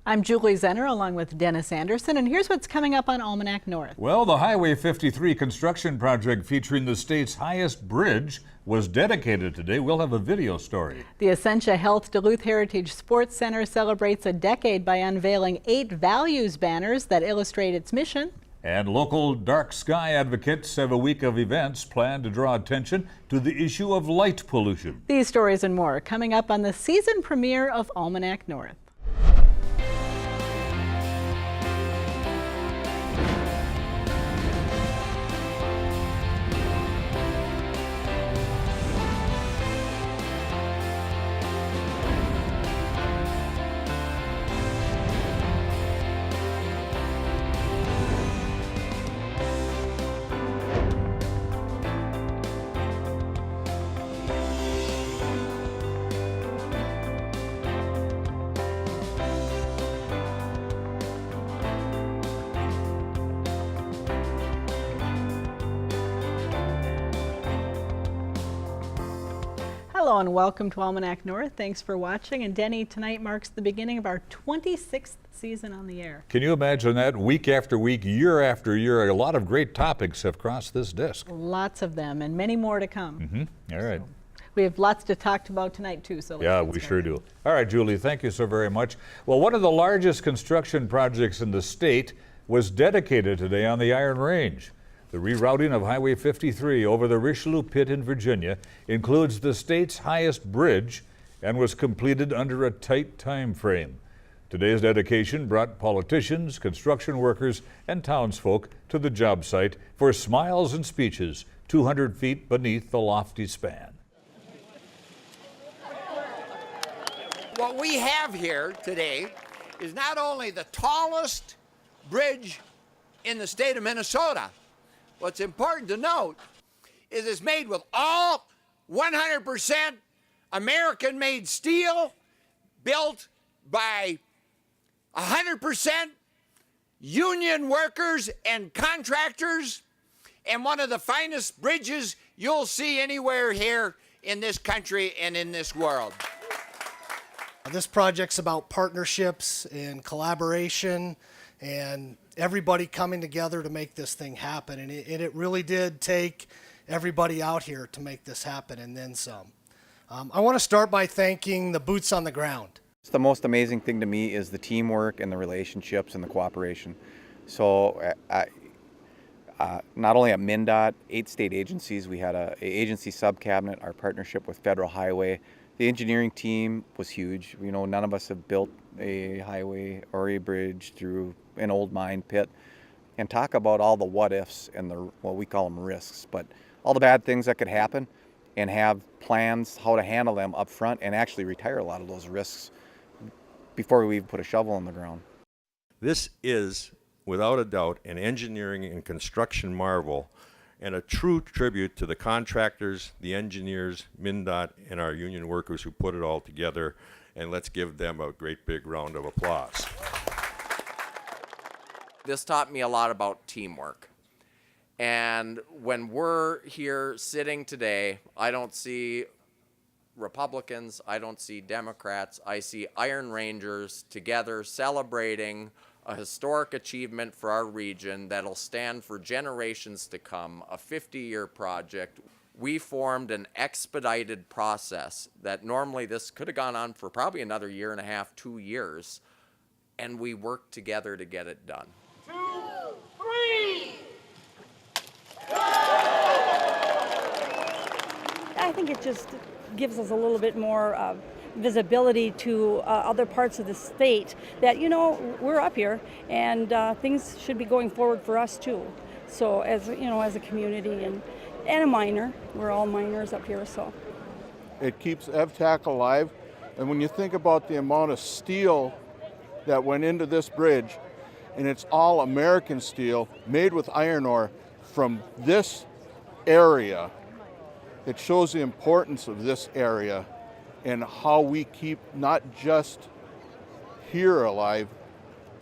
I'm Julie Zenner along with Dennis Anderson, and here's what's coming up on Almanac North. Well, the Highway 53 construction project featuring the state's highest bridge was dedicated today. We'll have a video story. The Essentia Health Duluth Heritage Sports Center celebrates a decade by unveiling 8 values banners that illustrate its mission. And local dark sky advocates have a week of events planned to draw attention to the issue of light pollution. These stories and more coming up on the season premiere of Almanac North. Hello and welcome to Almanac North. Thanks for watching. And Denny, tonight marks the beginning of our 26th season on the air. Can you imagine that? Week after week, year after year, a lot of great topics have crossed this disc. Lots of them and many more to come. All right. So, we have lots to talk about tonight too. So yeah, we sure do. All right, Julie, thank you so very much. Well, one of the largest construction projects in the state was dedicated today on the Iron Range. The rerouting of Highway 53 over the Richelieu Pit in Virginia includes the state's highest bridge and was completed under a tight time frame. Today's dedication brought politicians, construction workers, and townsfolk to the job site for smiles and speeches 200 feet beneath the lofty span. What we have here today is not only the tallest bridge in the state of Minnesota. What's important to note is it's made with all 100% American-made steel, built by 100% union workers and contractors, and one of the finest bridges you'll see anywhere here in this country and in this world. This project's about partnerships and collaboration and everybody coming together to make this thing happen. And it really did take everybody out here to make this happen and then some. I want to start by thanking the boots on the ground. The most amazing thing to me is the teamwork and the relationships and the cooperation. So not only at MnDOT, 8 state agencies, we had a agency sub-cabinet, our partnership with Federal Highway. The engineering team was huge. You know, none of us have built a highway or a bridge through an old mine pit. And talk about all the what ifs and the, well, we call them risks, but all the bad things that could happen, and have plans how to handle them up front and actually retire a lot of those risks before we even put a shovel in the ground. This is, without a doubt, an engineering and construction marvel, and a true tribute to the contractors, the engineers, MnDOT, and our union workers who put it all together. And let's give them a great big round of applause. This taught me a lot about teamwork. And when we're here sitting today, I don't see Republicans, I don't see Democrats, I see Iron Rangers together celebrating a historic achievement for our region that'll stand for generations to come, a 50-year project. We formed an expedited process that normally this could have gone on for probably another year and a half, 2 years, and we worked together to get it done. 2, 3. I think it just gives us a little bit more visibility to other parts of the state that, you know, we're up here and things should be going forward for us too. So as, you know, as a community and a miner, we're all miners up here, so. It keeps EVTAC alive, and when you think about the amount of steel that went into this bridge, and it's all American steel made with iron ore from this area, it shows the importance of this area and how we keep not just here alive,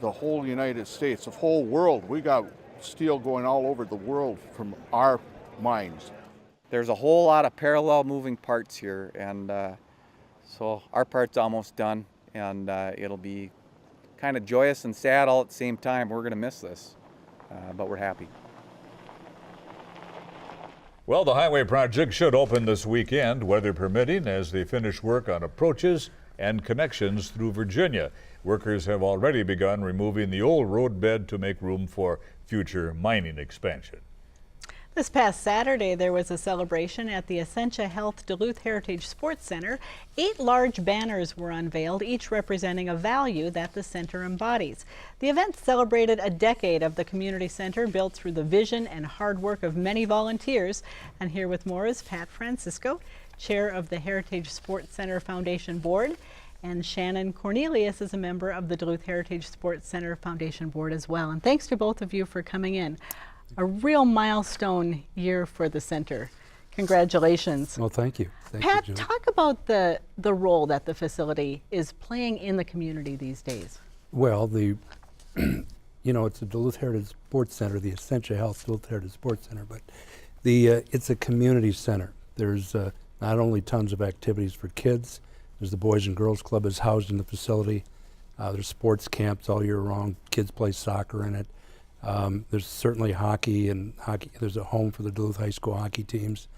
the whole United States, the whole world. We got steel going all over the world from our mines. There's a whole lot of parallel moving parts here, and so our part's almost done, and it'll be kind of joyous and sad all at the same time. We're going to miss this, but we're happy. Well, the highway project should open this weekend, weather permitting, as they finish work on approaches and connections through Virginia. Workers have already begun removing the old road bed to make room for future mining expansion. This past Saturday, there was a celebration at the Essentia Health Duluth Heritage Sports Center. 8 large banners were unveiled, each representing a value that the center embodies. The event celebrated a decade of the community center, built through the vision and hard work of many volunteers. And here with more is Pat Francisco, chair of the Heritage Sports Center Foundation Board. And Shannon Cornelius is a member of the Duluth Heritage Sports Center Foundation Board as well. And thanks to both of you for coming in. A real milestone year for the center. Congratulations. Well, thank you. Pat, you, talk about the role that the facility is playing in the community these days. Well, you know, it's a Duluth Heritage Sports Center, the Essentia Health Duluth Heritage Sports Center, but it's a community center. There's not only tons of activities for kids, there's the Boys and Girls Club is housed in the facility. There's sports camps all year round. Kids play soccer in it. There's certainly hockey. There's a home for the Duluth High School hockey teams,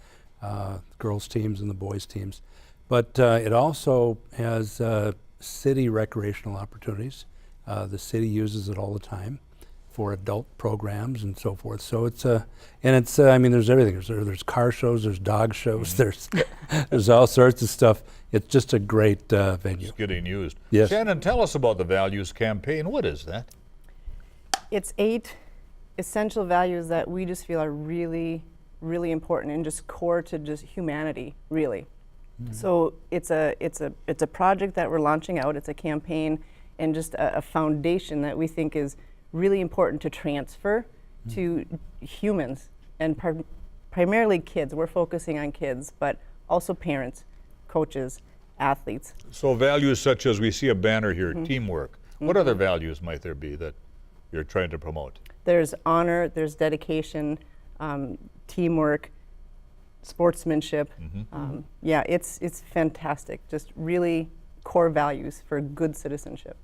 girls teams and the boys teams. But it also has city recreational opportunities. The city uses it all the time for adult programs and so forth. So it's I mean, there's everything. There's car shows, there's dog shows, there's all sorts of stuff. It's just a great venue. It's getting used. Yes. Shannon, tell us about the Values Campaign. What is that? It's 8 essential values that we just feel are really, really important and just core to just humanity, really. Mm-hmm. So it's a project that we're launching out. It's a campaign and just a foundation that we think is really important to transfer to humans and primarily kids. We're focusing on kids, but also parents, coaches, athletes. So values such as we see a banner here, teamwork. What other values might there be that you're trying to promote? There's honor, there's dedication, teamwork, sportsmanship. Yeah, it's fantastic. Just really core values for good citizenship.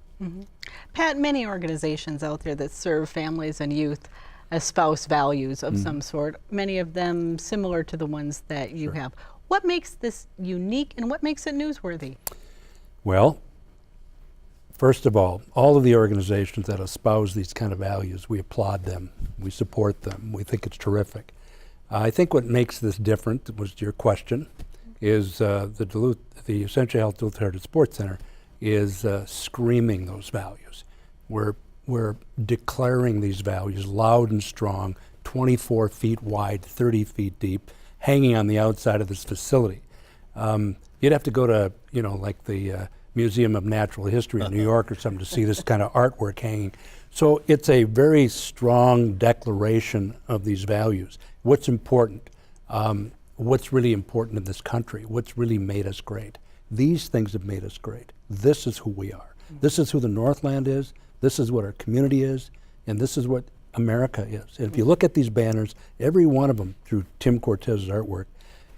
Pat, many organizations out there that serve families and youth espouse values of some sort, many of them similar to the ones that you have. What makes this unique and what makes it newsworthy? Well, first of all of the organizations that espouse these kind of values, we applaud them, we support them, we think it's terrific. I think what makes this different, was your question, is the Essentia Health Duluth Heritage Sports Center is screaming those values. We're declaring these values loud and strong, 24 feet wide, 30 feet deep, hanging on the outside of this facility. You'd have to go to, like the Museum of Natural History in New York or something to see this kind of artwork hanging. So it's a very strong declaration of these values. What's important, what's really important in this country, what's really made us great. These things have made us great. This is who we are. This is who the Northland is, this is what our community is, and this is what America is. And if you look at these banners, every one of them, through Tim Cortes' artwork,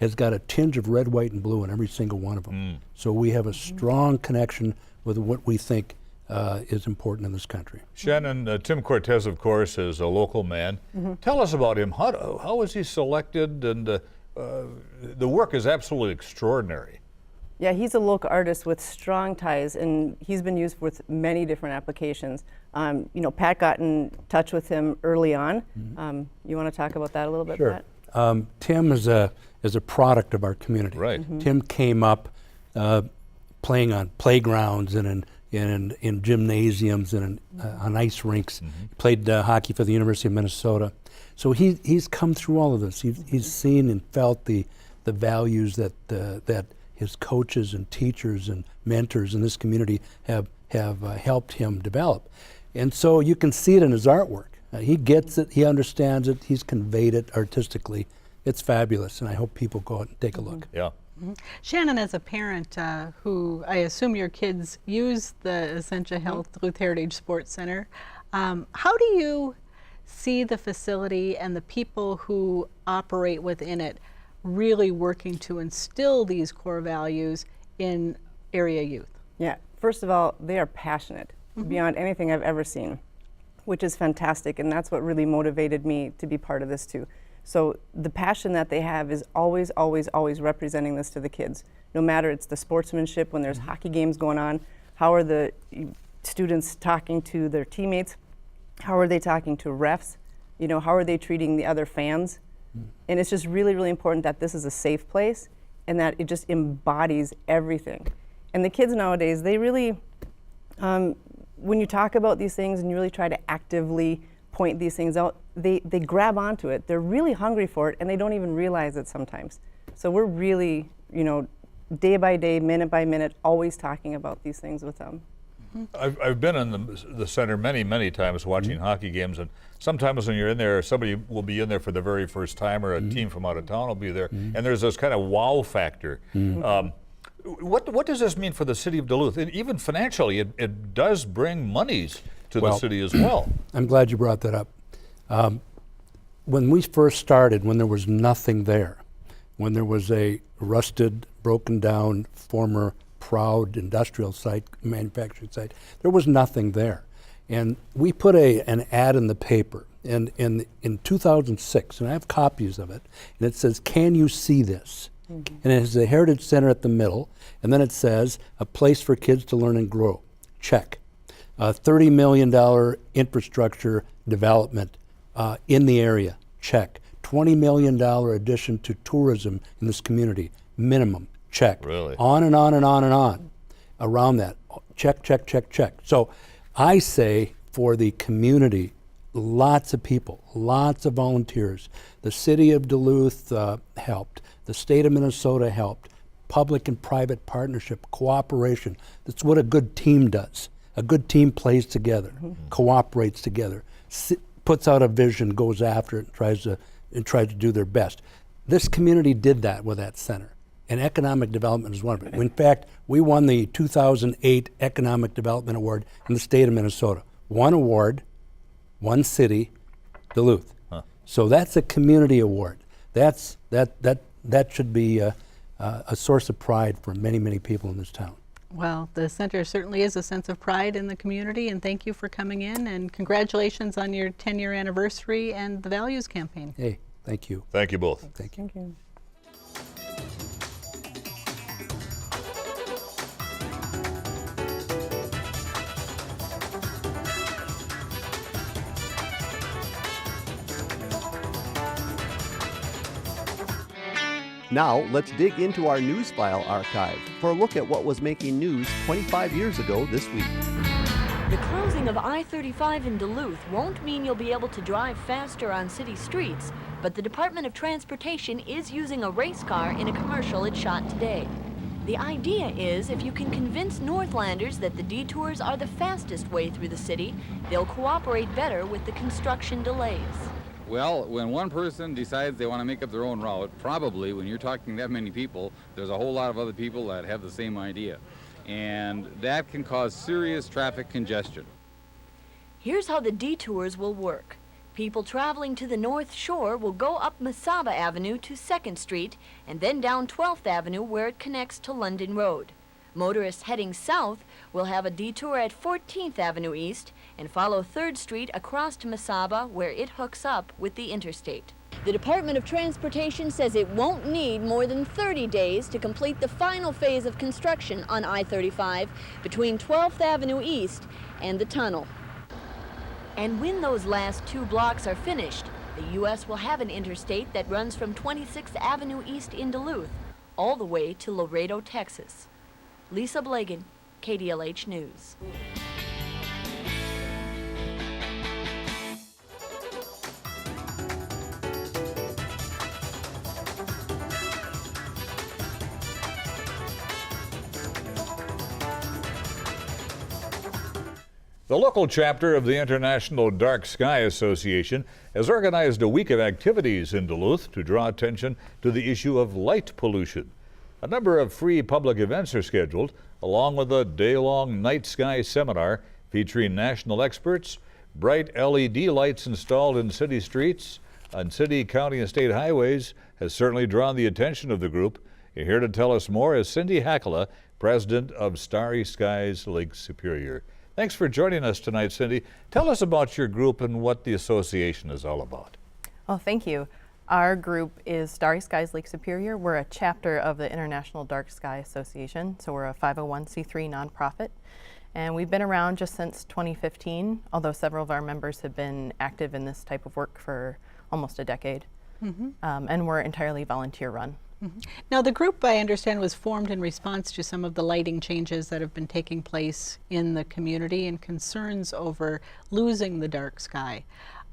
has got a tinge of red, white, and blue in every single one of them. So we have a strong connection with what we think is important in this country. Shannon, Tim Cortes, of course, is a local man. Tell us about him. How was he selected? And the work is absolutely extraordinary. Yeah, he's a local artist with strong ties, and he's been used with many different applications. Pat got in touch with him early on. You want to talk about that a little bit, Sure. Pat? Tim is a product of our community. Right. Tim came up playing on playgrounds and in gymnasiums and on ice rinks. He played hockey for the University of Minnesota. So he's come through all of this. He's seen and felt the values that his coaches and teachers and mentors in this community have helped him develop. And so you can see it in his artwork. He gets it, he understands it, he's conveyed it artistically. It's fabulous, and I hope people go out and take a look. Yeah. Shannon, as a parent who I assume your kids use the Essentia Health Duluth Heritage Sports Center, how do you see the facility and the people who operate within it really working to instill these core values in area youth? Yeah, first of all, they are passionate. beyond anything I've ever seen, which is fantastic, and that's what really motivated me to be part of this too. So the passion that they have is always, always, always representing this to the kids. No matter it's the sportsmanship when there's hockey games going on, how are the students talking to their teammates? How are they talking to refs? You know, how are they treating the other fans? And it's just really, really important that this is a safe place and that it just embodies everything. And the kids nowadays, they really, when you talk about these things and you really try to actively point these things out, they grab onto it. They're really hungry for it and they don't even realize it sometimes. So we're really, you know, day by day, minute by minute, always talking about these things with them. I've been in the center many times watching hockey games, and sometimes when you're in there, somebody will be in there for the very first time, or a team from out of town will be there, and there's this kind of wow factor. What does this mean for the city of Duluth? And even financially, it does bring monies to the city as well. I'm glad you brought that up. When we first started, when there was nothing there, when there was a rusted, broken down, former proud industrial site, manufacturing site, there was nothing there. And we put an ad in the paper in 2006, and I have copies of it, and it says, "Can you see this?" And it has the Heritage Center at the middle, and then it says, "A place for kids to learn and grow." Check. $30 million infrastructure development in the area. Check. $20 million addition to tourism in this community, minimum. Check. Really? On and on and on and on around that. Check, check, check, check. So I say for the community, lots of people, lots of volunteers. The city of Duluth helped. The state of Minnesota helped. Public and private partnership, cooperation. That's what a good team does. A good team plays together, cooperates together, puts out a vision, goes after it, and tries to do their best. This community did that with that center. And economic development is one of it. In fact, we won the 2008 Economic Development Award in the state of Minnesota. One award, one city, Duluth. So that's a community award. That should be a source of pride for many people in this town. Well, the center certainly is a sense of pride in the community, and thank you for coming in, and congratulations on your 10-year anniversary and the Values Campaign. Hey, thank you. Thank you both. Thank you. Thank you. Now, let's dig into our news file archive for a look at what was making news 25 years ago this week. The closing of I-35 in Duluth won't mean you'll be able to drive faster on city streets, but the Department of Transportation is using a race car in a commercial it shot today. The idea is if you can convince Northlanders that the detours are the fastest way through the city, they'll cooperate better with the construction delays. Well, when one person decides they want to make up their own route, probably when you're talking that many people, there's a whole lot of other people that have the same idea. And that can cause serious traffic congestion. Here's how the detours will work. People traveling to the North Shore will go up Mesaba Avenue to 2nd Street and then down 12th Avenue where it connects to London Road. Motorists heading south will have a detour at 14th Avenue East and follow 3rd Street across to Mesaba where it hooks up with the interstate. The Department of Transportation says it won't need more than 30 days to complete the final phase of construction on I-35 between 12th Avenue East and the tunnel. And when those last 2 blocks are finished, the U.S. will have an interstate that runs from 26th Avenue East in Duluth all the way to Laredo, Texas. Lisa Blagan, KDLH News. The local chapter of the International Dark Sky Association has organized a week of activities in Duluth to draw attention to the issue of light pollution. A number of free public events are scheduled, along with a day-long night sky seminar featuring national experts, bright LED lights installed in city streets, on city, county, and state highways has certainly drawn the attention of the group. Here to tell us more is Cindy Hakala, president of Starry Skies Lake Superior. Thanks for joining us tonight, Cindy. Tell us about your group and what the association is all about. Oh, thank you. Our group is Starry Skies Lake Superior. We're a chapter of the International Dark Sky Association, so we're a 501c3 nonprofit. And we've been around just since 2015, although several of our members have been active in this type of work for almost a decade. And we're entirely volunteer run. Now, the group, I understand, was formed in response to some of the lighting changes that have been taking place in the community and concerns over losing the dark sky.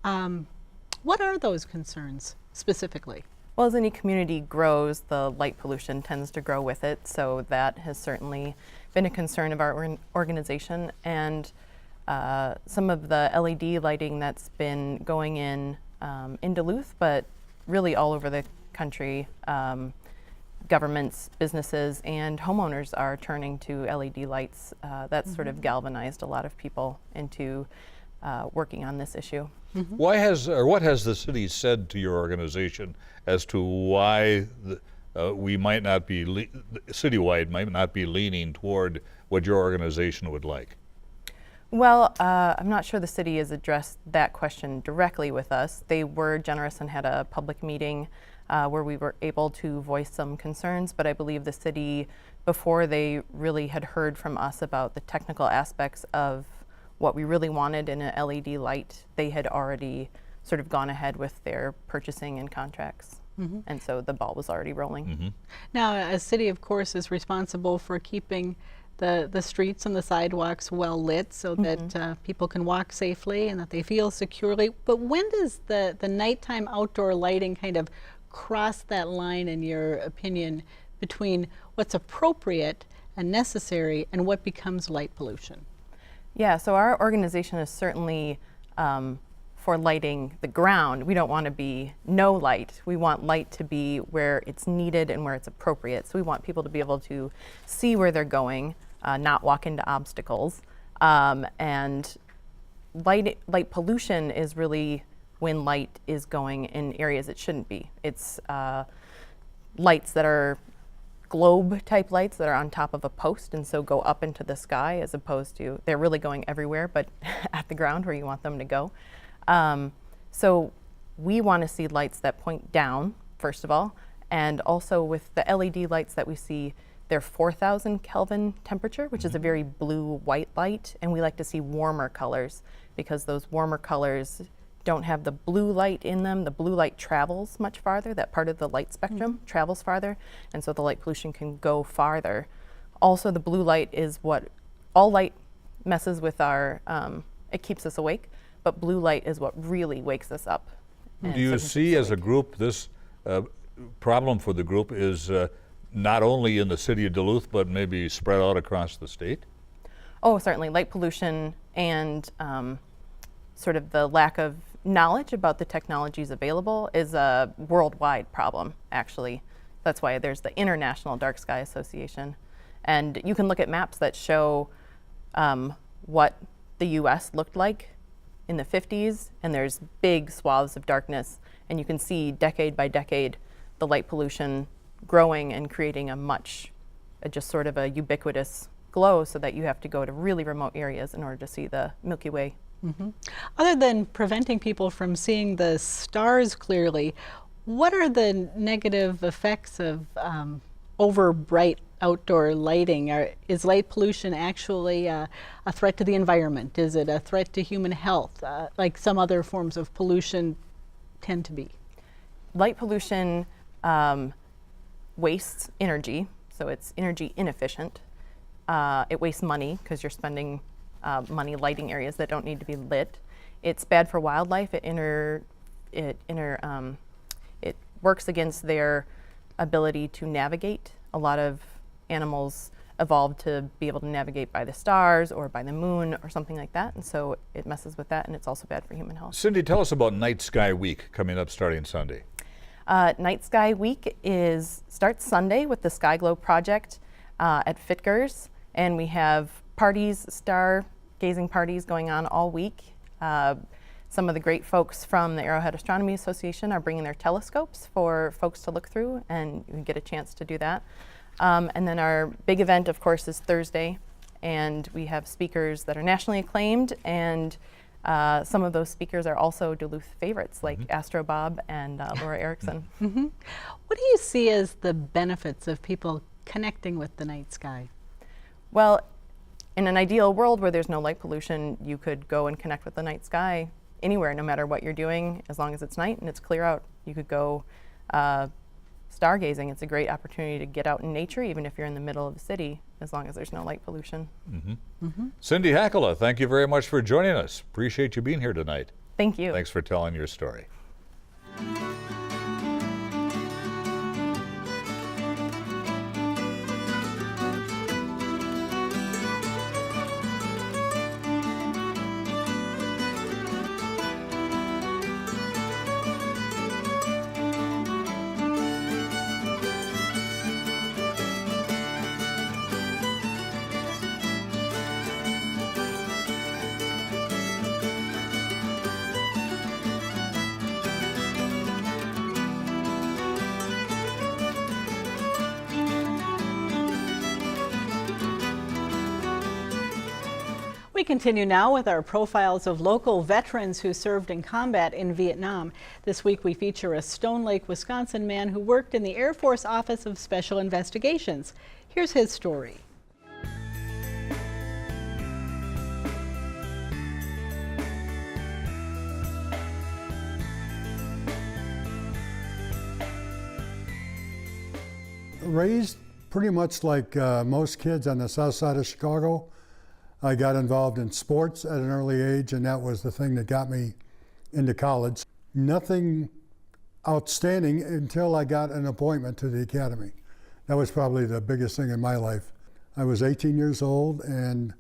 What are those concerns specifically? Well, as any community grows, the light pollution tends to grow with it, so that has certainly been a concern of our organization. And some of the LED lighting that's been going in Duluth, but really all over the country, governments, businesses, and homeowners are turning to LED lights. That's sort of galvanized a lot of people into working on this issue. Why has, or what has the city said to your organization as to why we might not be, citywide might not be leaning toward what your organization would like? Well, I'm not sure the city has addressed that question directly with us. They were generous and had a public meeting where we were able to voice some concerns, but I believe the city, before they really had heard from us about the technical aspects of what we really wanted in an LED light, they had already sort of gone ahead with their purchasing and contracts. And so the ball was already rolling. Now, a city, of course, is responsible for keeping the streets and the sidewalks well lit so that people can walk safely and that they feel securely. But when does the nighttime outdoor lighting kind of cross that line, in your opinion, between what's appropriate and necessary and what becomes light pollution? Yeah, so our organization is certainly for lighting the ground. We don't want to be no light. We want light to be where it's needed and where it's appropriate. So we want people to be able to see where they're going, not walk into obstacles. And light pollution is really when light is going in areas it shouldn't be. It's lights that are globe type lights that are on top of a post and so go up into the sky, as opposed to they're really going everywhere but at the ground where you want them to go. So we want to see lights that point down, first of all, and also with the LED lights that we see, they're 4,000 Kelvin temperature, which is a very blue-white light, and we like to see warmer colors because those warmer colors don't have the blue light in them. The blue light travels much farther. That part of the light spectrum travels farther, and so the light pollution can go farther. Also, the blue light is what all light messes with our, it keeps us awake, but blue light is what really wakes us up. Do you see as a group this problem for the group is not only in the city of Duluth, but maybe spread out across the state? Oh, certainly. Light pollution and sort of the lack of knowledge about the technologies available is a worldwide problem, actually. That's why there's the International Dark Sky Association. And you can look at maps that show what the US looked like in the 50s, and there's big swaths of darkness, and you can see decade by decade the light pollution growing and creating a much, just sort of a ubiquitous glow, so that you have to go to really remote areas in order to see the Milky Way. Other than preventing people from seeing the stars clearly, what are the negative effects of over bright outdoor lighting? Is light pollution actually a threat to the environment? Is it a threat to human health, like some other forms of pollution tend to be? Light pollution wastes energy, so it's energy inefficient. It wastes money because you're spending money lighting areas that don't need to be lit. It's bad for wildlife. It works against their ability to navigate. A lot of animals evolved to be able to navigate by the stars or by the moon or something like that, and so it messes with that, and it's also bad for human health. Cindy, tell us about Night Sky Week coming up starting Sunday. Night Sky Week starts Sunday with the Sky Glow Project at Fitger's, and we have parties, star gazing parties going on all week. Some of the great folks from the Arrowhead Astronomy Association are bringing their telescopes for folks to look through, and you get a chance to do that. And then our big event, of course, is Thursday, and we have speakers that are nationally acclaimed, and some of those speakers are also Duluth favorites, like Astro Bob and Laura Erickson. What do you see as the benefits of people connecting with the night sky? Well, in an ideal world where there's no light pollution, you could go and connect with the night sky anywhere, no matter what you're doing, as long as it's night and it's clear out. You could go stargazing. It's a great opportunity to get out in nature, even if you're in the middle of the city, as long as there's no light pollution. Cindy Hakala, thank you very much for joining us. Appreciate you being here tonight. Thank you. Thanks for telling your story. We continue now with our profiles of local veterans who served in combat in Vietnam. This week we feature a Stone Lake, Wisconsin man who worked in the Air Force Office of Special Investigations. Here's his story. Raised pretty much like most kids on the south side of Chicago. I got involved in sports at an early age, and that was the thing that got me into college. Nothing outstanding until I got an appointment to the academy. That was probably the biggest thing in my life. I was 18 years old and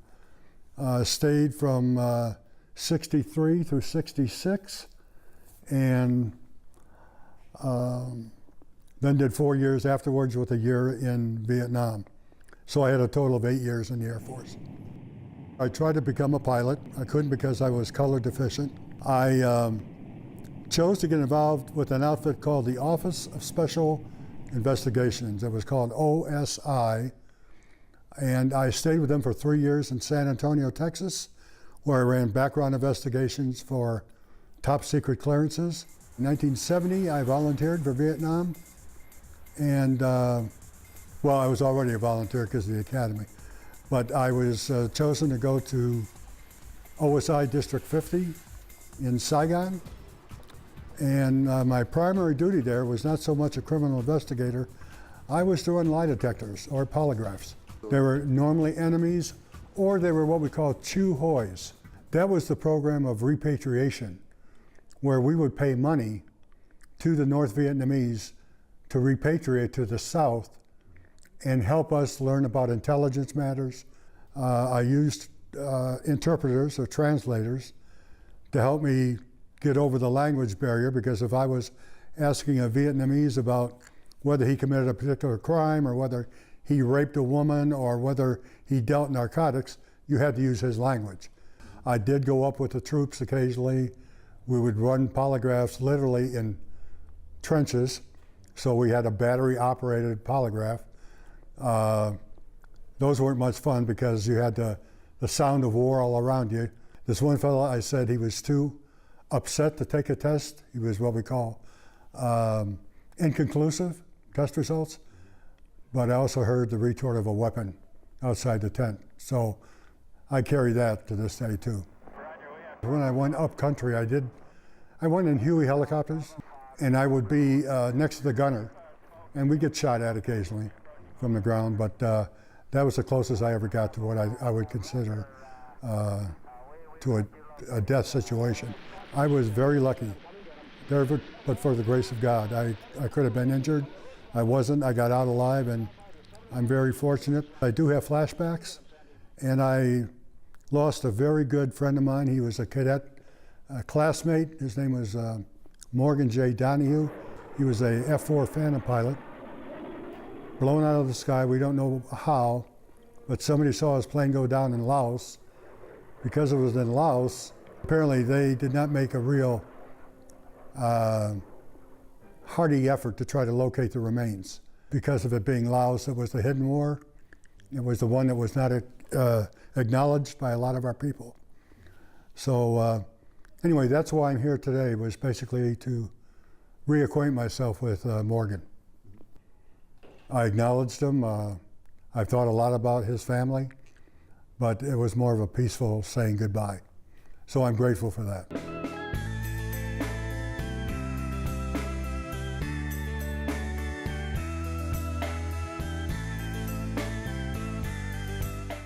stayed from 63 through 66, and then did 4 years afterwards with a year in Vietnam. So I had a total of 8 years in the Air Force. I tried to become a pilot. I couldn't because I was color deficient. I chose to get involved with an outfit called the Office of Special Investigations. It was called OSI. And I stayed with them for 3 years in San Antonio, Texas, where I ran background investigations for top secret clearances. In 1970, I volunteered for Vietnam. And, well, I was already a volunteer because of the academy. But I was chosen to go to OSI District 50 in Saigon. And my primary duty there was not so much a criminal investigator. I was to run lie detectors or polygraphs. They were normally enemies, or they were what we call Chu Hois. That was the program of repatriation, where we would pay money to the North Vietnamese to repatriate to the South and help us learn about intelligence matters. I used interpreters or translators to help me get over the language barrier, because if I was asking a Vietnamese about whether he committed a particular crime or whether he raped a woman or whether he dealt narcotics, you had to use his language. I did go up with the troops occasionally. We would run polygraphs literally in trenches. So we had a battery-operated polygraph. Those weren't much fun because you had the sound of war all around you. This one fellow, I said he was too upset to take a test. He was what we call inconclusive test results. But I also heard the retort of a weapon outside the tent. So I carry that to this day too. When I went up country, I went in Huey helicopters, and I would be next to the gunner, and we'd get shot at occasionally from the ground, but that was the closest I ever got to what I would consider to a death situation. I was very lucky, but for the grace of God. I could have been injured. I wasn't. I got out alive, and I'm very fortunate. I do have flashbacks, and I lost a very good friend of mine. He was a cadet, a classmate. His name was Morgan J. Donahue. He was a F-4 Phantom pilot, blown out of the sky. We don't know how, but somebody saw his plane go down in Laos. Because it was in Laos, apparently they did not make a real hearty effort to try to locate the remains. Because of it being Laos, it was the hidden war. It was the one that was not acknowledged by a lot of our people. So anyway, that's why I'm here today, was basically to reacquaint myself with Morgan. I acknowledged him. I've thought a lot about his family, but it was more of a peaceful saying goodbye. So I'm grateful for that.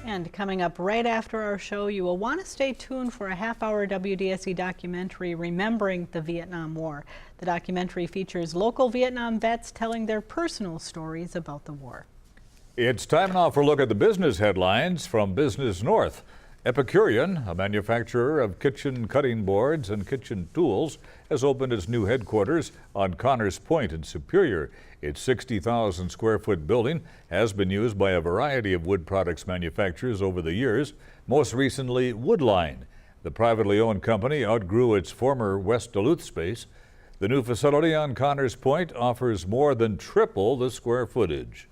And coming up right after our show, you will want to stay tuned for a half-hour WDSE documentary remembering the Vietnam War. The documentary features local Vietnam vets telling their personal stories about the war. It's time now for a look at the business headlines from Business North. Epicurean, a manufacturer of kitchen cutting boards and kitchen tools, has opened its new headquarters on Connors Point in Superior. Its 60,000 square foot building has been used by a variety of wood products manufacturers over the years, most recently Woodline. The privately owned company outgrew its former West Duluth space. The new facility on Connors Point offers more than triple the square footage.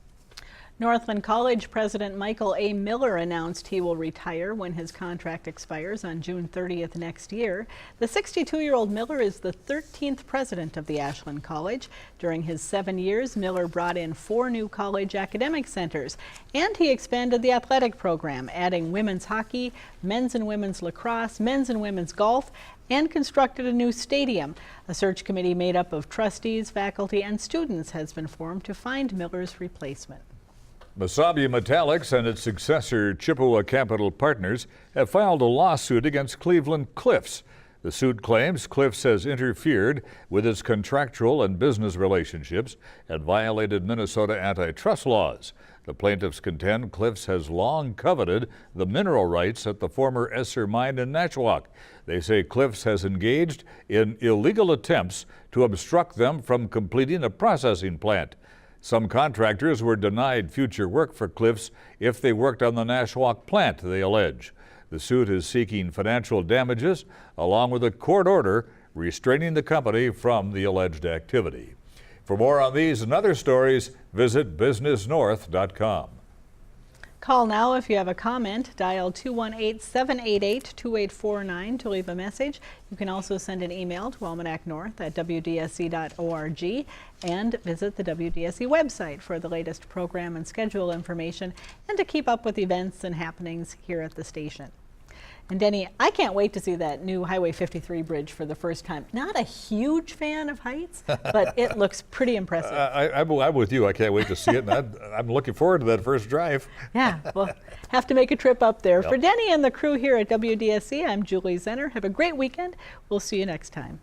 Northland College President Michael A. Miller announced he will retire when his contract expires on June 30th next year. The 62-year-old Miller is the 13th president of the Ashland College. During his 7 years, Miller brought in 4 new college academic centers, and he expanded the athletic program, adding women's hockey, men's and women's lacrosse, men's and women's golf, and constructed a new stadium. A search committee made up of trustees, faculty, and students has been formed to find Miller's replacement. Mesabi Metallics and its successor Chippewa Capital Partners have filed a lawsuit against Cleveland Cliffs. The suit claims Cliffs has interfered with its contractual and business relationships and violated Minnesota antitrust laws. The plaintiffs contend Cliffs has long coveted the mineral rights at the former Esser mine in Nashwauk. They say Cliffs has engaged in illegal attempts to obstruct them from completing a processing plant. Some contractors were denied future work for Cliffs if they worked on the Nashwauk plant, they allege. The suit is seeking financial damages along with a court order restraining the company from the alleged activity. For more on these and other stories, visit businessnorth.com. Call now if you have a comment. Dial 218-788-2849 to leave a message. You can also send an email to almanacnorth@wdsc.org and visit the WDSC website for the latest program and schedule information and to keep up with events and happenings here at the station. And Denny, I can't wait to see that new Highway 53 bridge for the first time. Not a huge fan of heights, but it looks pretty impressive. I'm with you. I can't wait to see it. And I'm looking forward to that first drive. Yeah, we'll have to make a trip up there. Yep. For Denny and the crew here at WDSC, I'm Julie Zenner. Have a great weekend. We'll see you next time.